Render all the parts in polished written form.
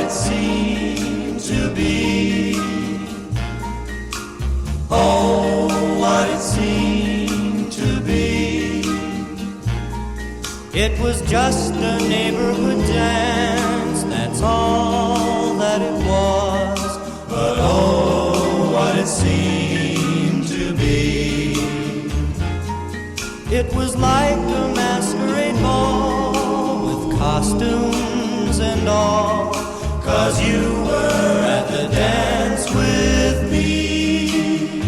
it seemed to be. Oh, what it seemed to be. It was just a neighborhood dance, that's all that it was. But oh, what it seemed to be. It was like a masquerade ball with costumes and all, 'cause you were at the dance with me.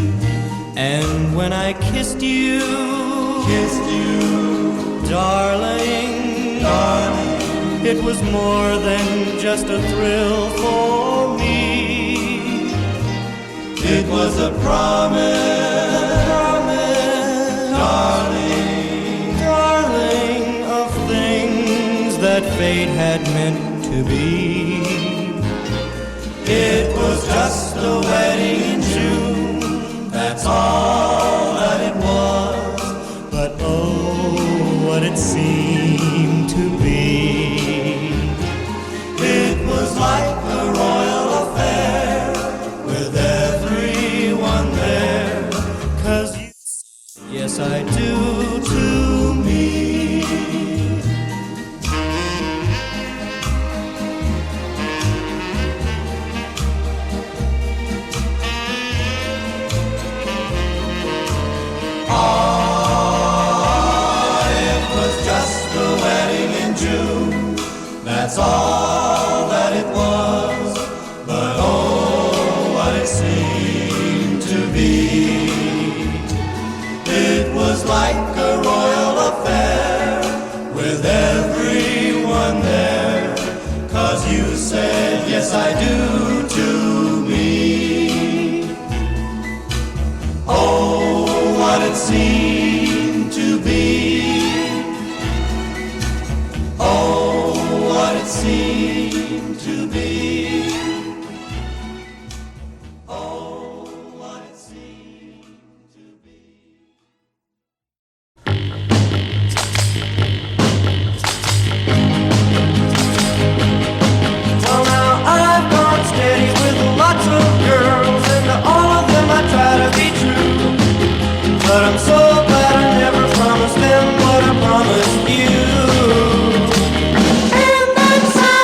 And when I kissed you, darling, darling, it was more than just a thrill for me. It was a promise, darling, darling, of things that fate had meant to be. It was just a wedding in June, that's all that it was. But oh, what it seemed to be. It was like a royal affair with everyone there, 'cause you, yes I do, to me. That's all that it was, but oh, what it seemed to be. It was like a royal affair with everyone there, 'cause you said, yes I do, to me. Oh, what it seemed to be. Oh, what it seemed to be. Oh, what it seemed to be. Well, now I've gone steady with lots of girls, and to all of them I try to be true. But I'm so glad I never promised them what I promised you. And that's I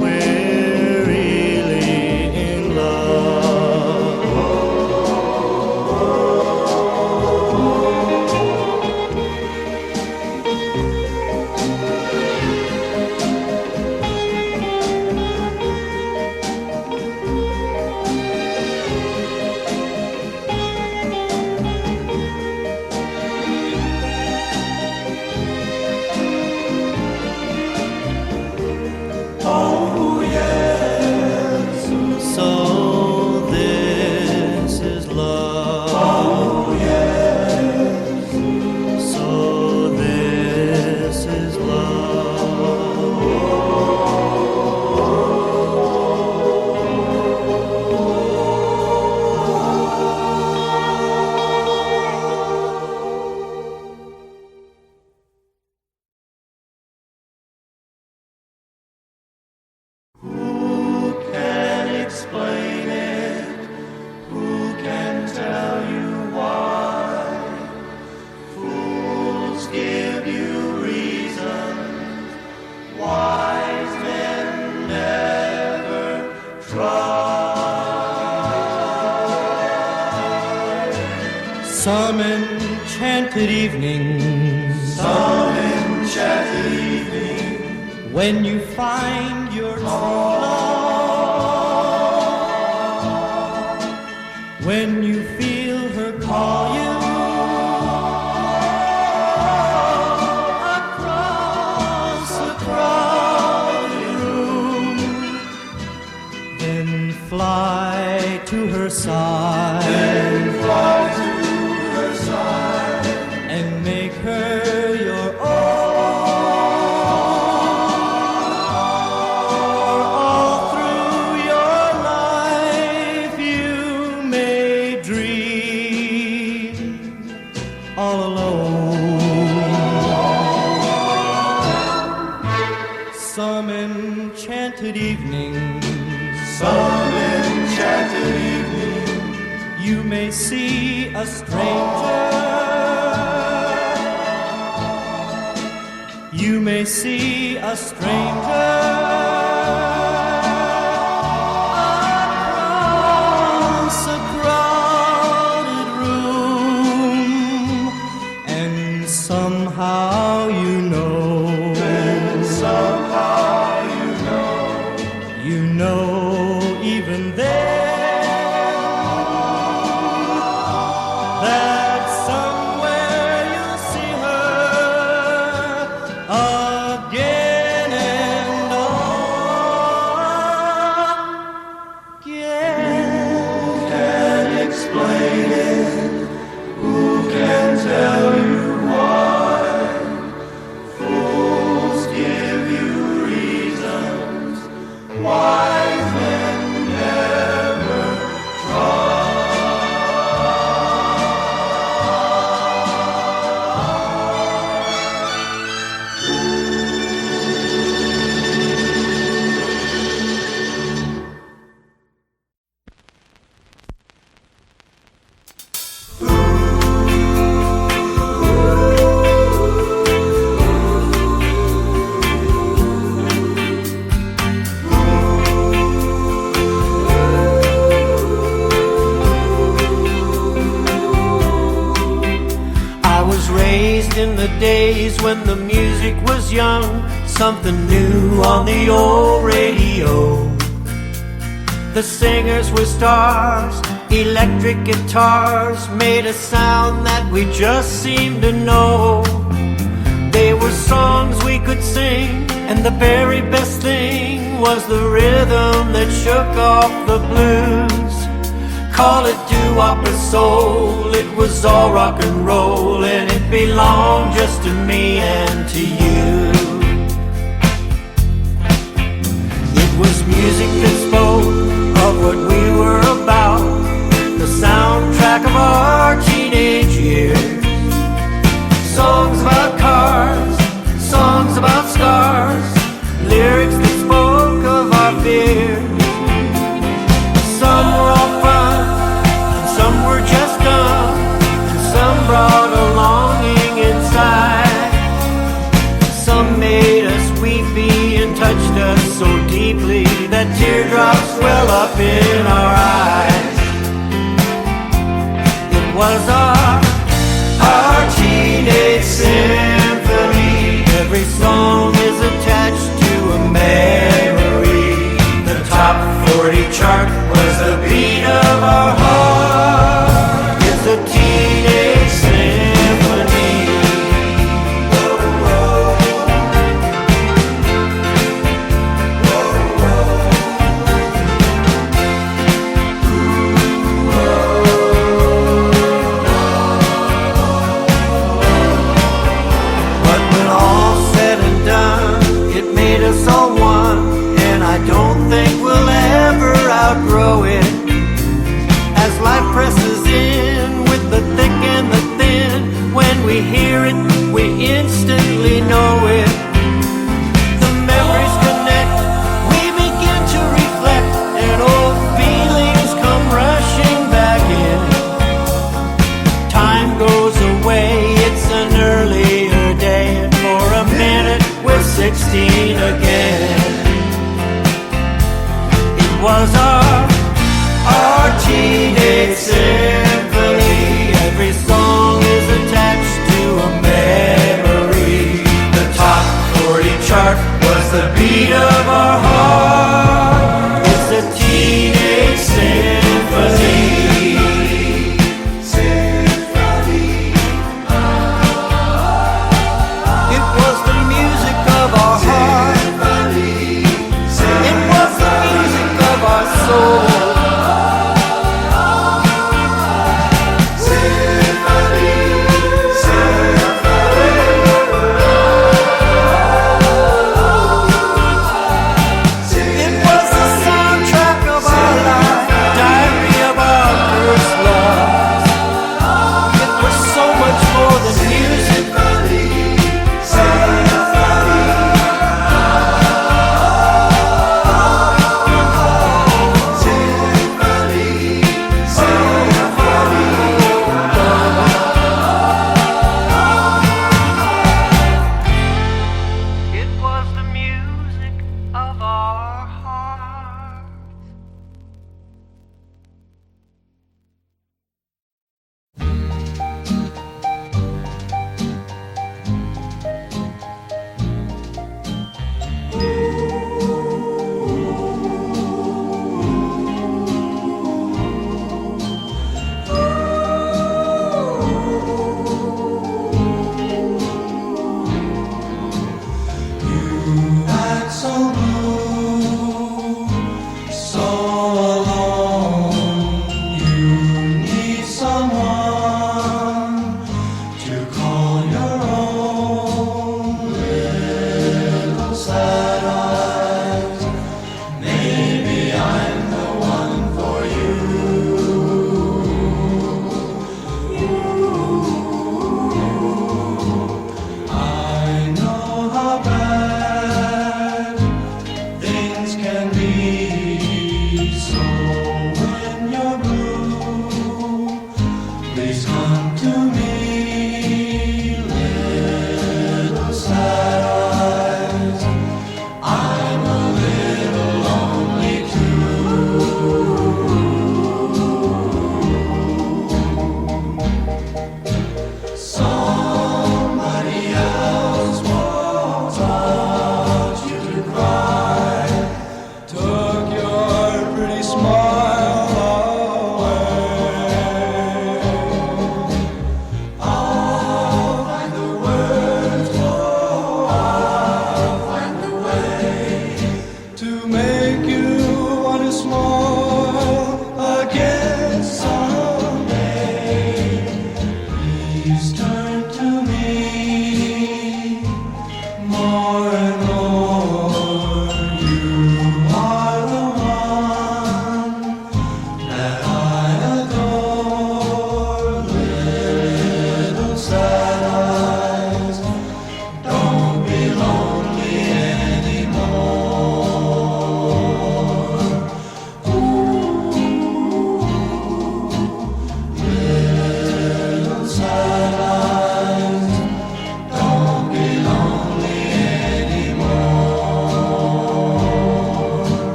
we're really in love. Oh yes, so this is love. Oh yes, so this is love. Who can explain it? Who can tell you why? Fools give you reasons, wise men never try. Some enchanted evening, when you find your true love, when you feel her call you across a crowded room, then fly to her side, and make her your own. All through your life you may dream all alone. Some enchanted evening, you may see a stranger. You may see a stranger across a crowded room, and somehow you know, even then, that somewhere you'll see her again and again. Who can explain it? Who can tell you why? Fools give you reasons, wise men never try. I was raised in the days when the music was young, something new on the old radio. The singers were stars, electric guitars made a sound that we just seemed to know. They were songs we could sing, and the very best thing was the rhythm that shook off the blues. Call it doo-wop or soul, it was all rock and roll, and it belonged just to me and to you. It was music that spoke of what we were about, the soundtrack of our teenage years. Songs about cars, songs about scars, lyrics that spoke of our fears. Some were all fun, and some were just dumb, and some brought a longing inside. Some us so deeply that teardrops well up in our eyes. It was our teenage symphony. Every song is attached to a memory. The top 40 chart was the beat of our heart. It's a teenage symphony. But when all's said and done, it made us all one, and I don't think we'll ever outgrow it. As life presses in with the thick and the thin, when we hear it, we instantly know it. The memories connect, we begin to reflect, and old feelings come rushing back in. Time goes away, it's an earlier day, and for a minute we're 16 again. It was our teenage symphony. Every song is attached to a memory. The top 40 chart was the beat of our heart. It's a teenage symphony. It was the music of our heart. It was the music of our soul. It was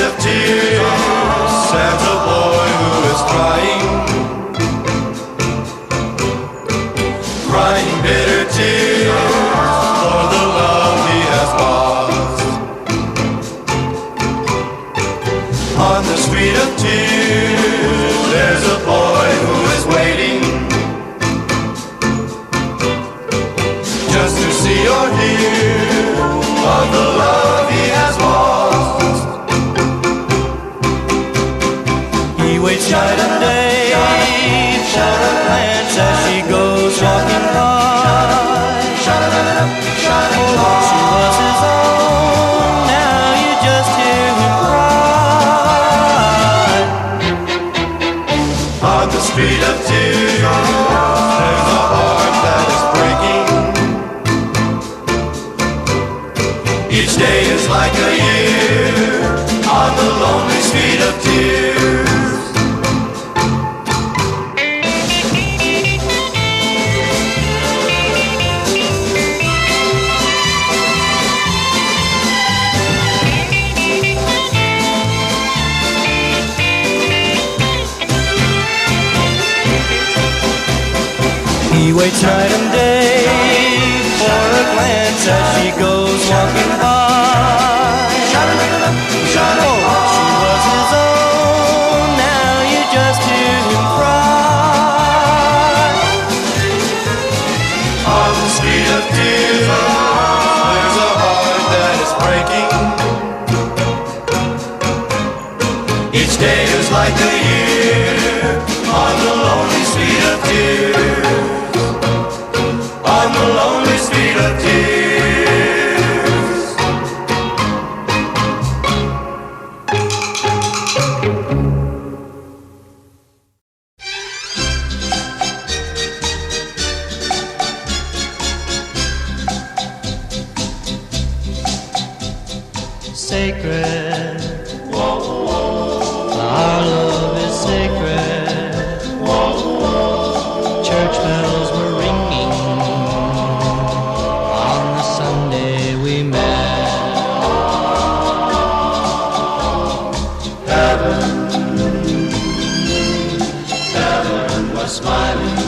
of tears stands a boy who is crying bitter tears for the love he has lost. On the street of tears, there's a boy who is waiting just to see or hear of the love he has lost. He waits night and day for a glance as she goes walking by. Oh, she was his own, now you just hear him cry. On the street of tears, there's a heart that is breaking. Each day is like a year on the lonely street of tears. He waits night and day for a glance as she goes walking by. Oh, she was his own, now you just hear him cry. On the street of tears, there's a heart that is breaking. Each day is like a year on the lonely street of tears. On the lonely street of tears. Sacred, our love is sacred. Church bells were ringing on the Sunday we met. Heaven was smiling.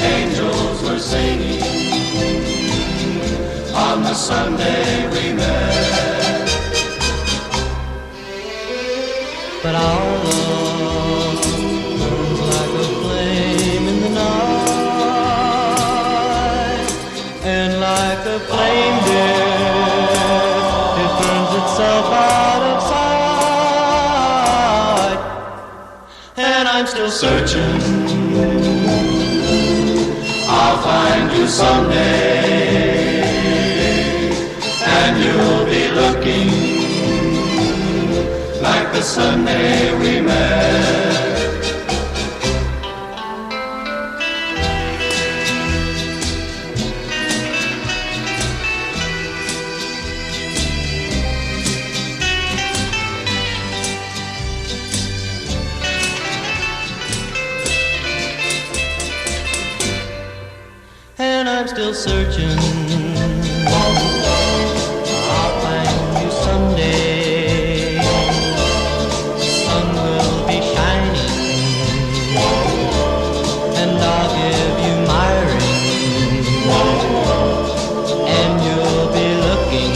Angels were singing on the Sunday we met. But our love burns like a flame in the night, and like a flame, dear, it burns itself out of sight. And I'm still searching, I'll find you someday, and you'll be looking like the Sunday we met. and I'm still searching. I'll find you someday. Sun will be shining, and I'll give you my ring, and you'll be looking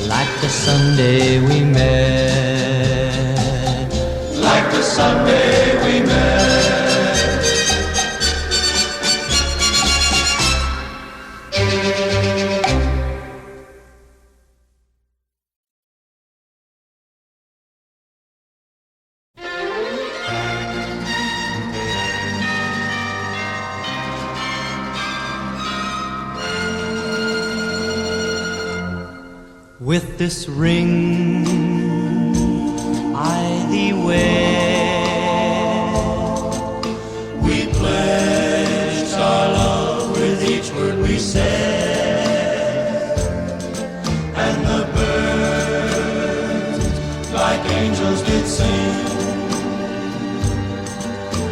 like the Sunday we met. Like the Sunday we met. With this ring I thee wear, We pledged our love with each word we said, and the birds like angels did sing.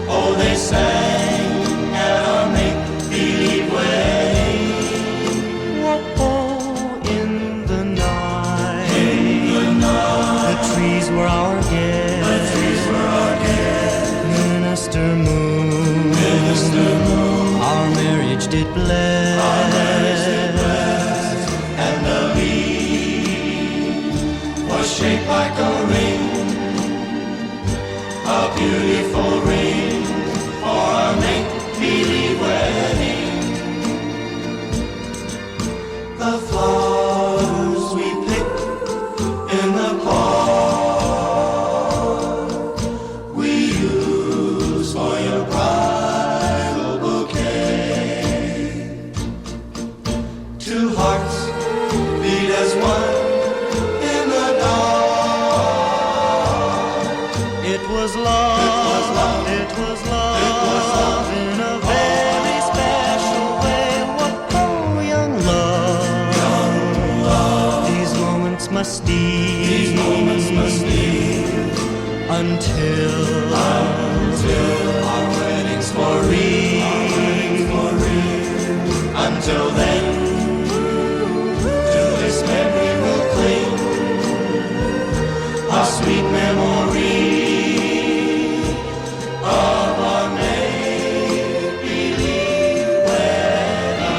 Oh, they sang at our make-believe wedding. oh, in the night. urged it blessed. And the leaf was shaped like a ring, a beautiful ring for a make-believe wedding. The flowers we picked in the park we use for your bridal bouquet. Two hearts beat as one in the dark. It was love, it was love in a very special way. What oh, young love, these moments must steal until our wedding's for real. Until then, to this memory will cling, a sweet memory of our make-believe wedding.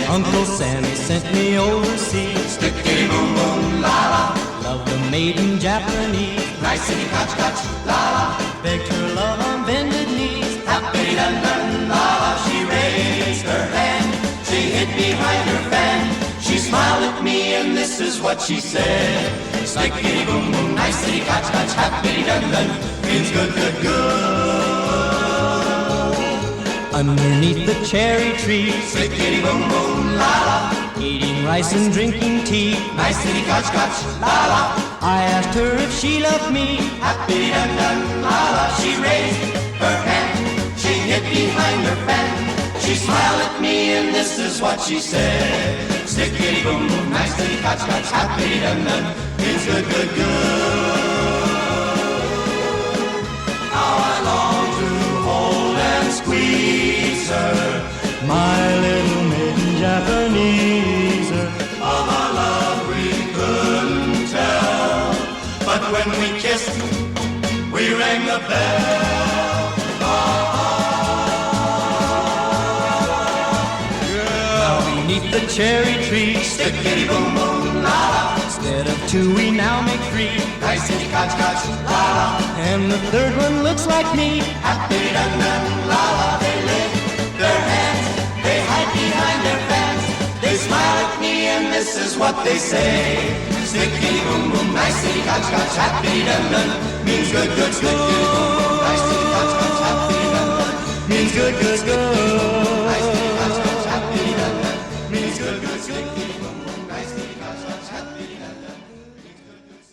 Uncle Sam sent me overseas. Sticky boom boom la la, Love the maiden Japanese. nicety catch catch la la, Begged her love on bended knees. happy dun dun la la. She raised her hand, she hid behind her fan. She smiled at me and this is what she said. Sticky boom boom, nicety catch catch, happy dun dun, means good good good. Underneath the cherry tree, Sticky boom boom la la, eating rice and drinking tea. nicety catch catch la la, I asked her if she loved me. happy dun dun la la. She raised her hand, she hid behind her fan. She smiled at me and this is what she said. Sticky boom boom, nicety catch catch, happy dun dun, means good good good. How I long to hold and squeeze her, My little maiden Japanese. of our love we couldn't tell. But when we kissed, we rang the bell. Beneath the cherry tree, Stickity boom boom la la, instead of two we now make three. nicety catch catch la la, And the third one looks like me. happy dun dun la la. They lift their hands, they hide behind their fans. They smile at me and this is what they say. Stickity boom boom, nicety catch catch, happy dun dun, means good good. Stickity boom boom, nicety catch catch, happy dun dun, means good good good. Nicety catch catch, happy dun dun, means good good. Stickity boom boom, nicety catch catch, happy dun dun, means good good.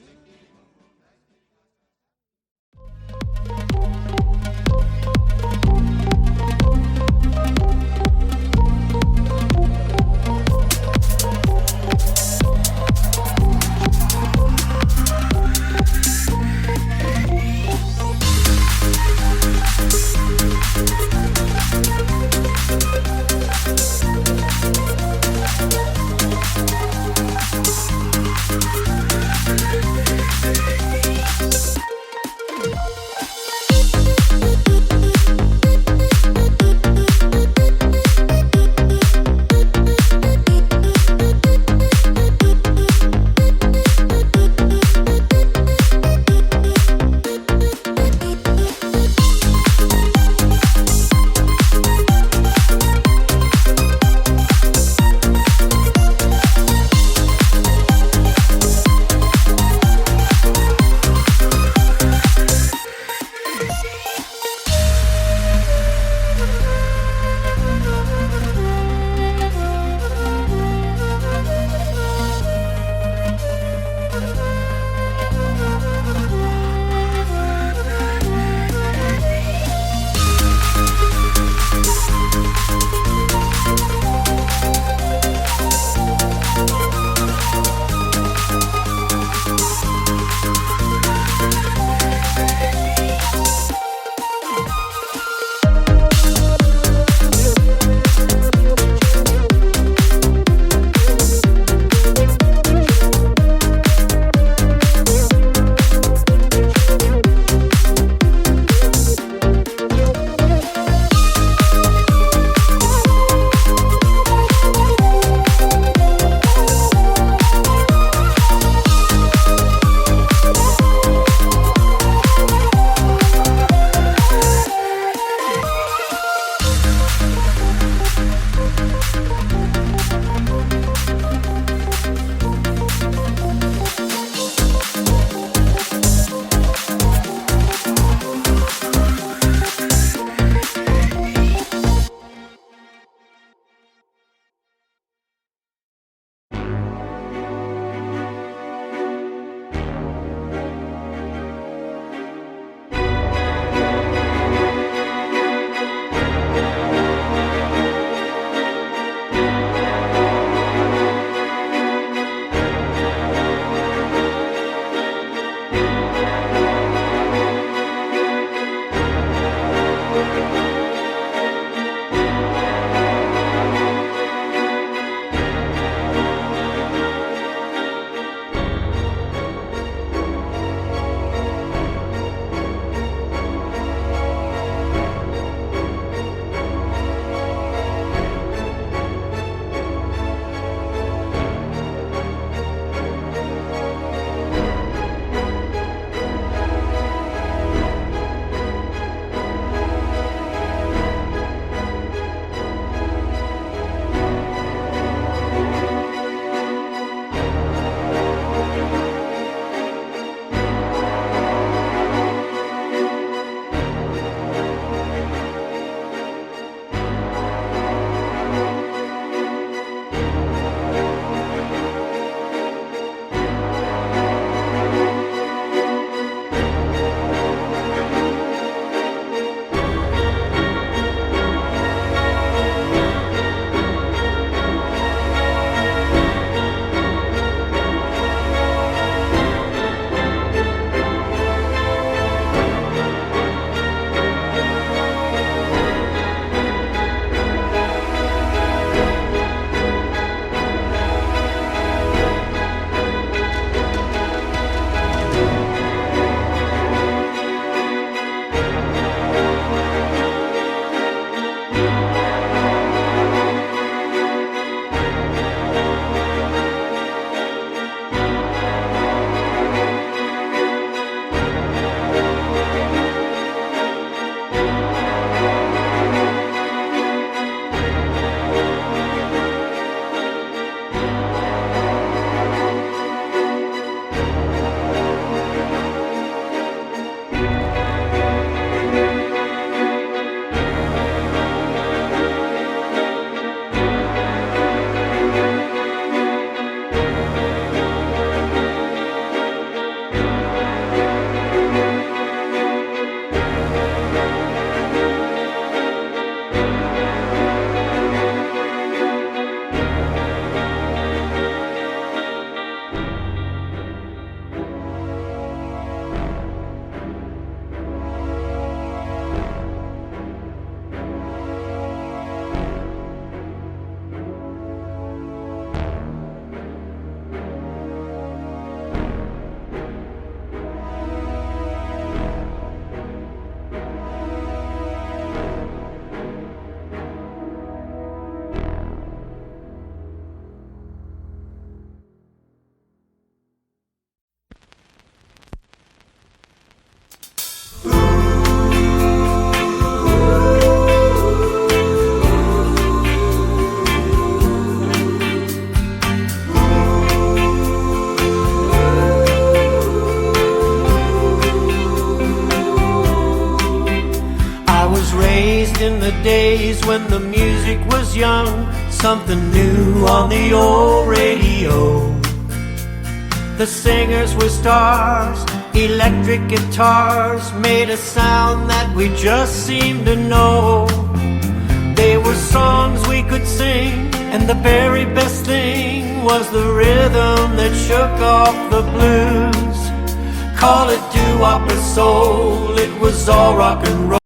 in the days when the music was young, something new on the old radio. The singers were stars, electric guitars made a sound that we just seemed to know. They were songs we could sing, and the very best thing was the rhythm that shook off the blues. Call it doo-wop or soul, it was all rock and roll.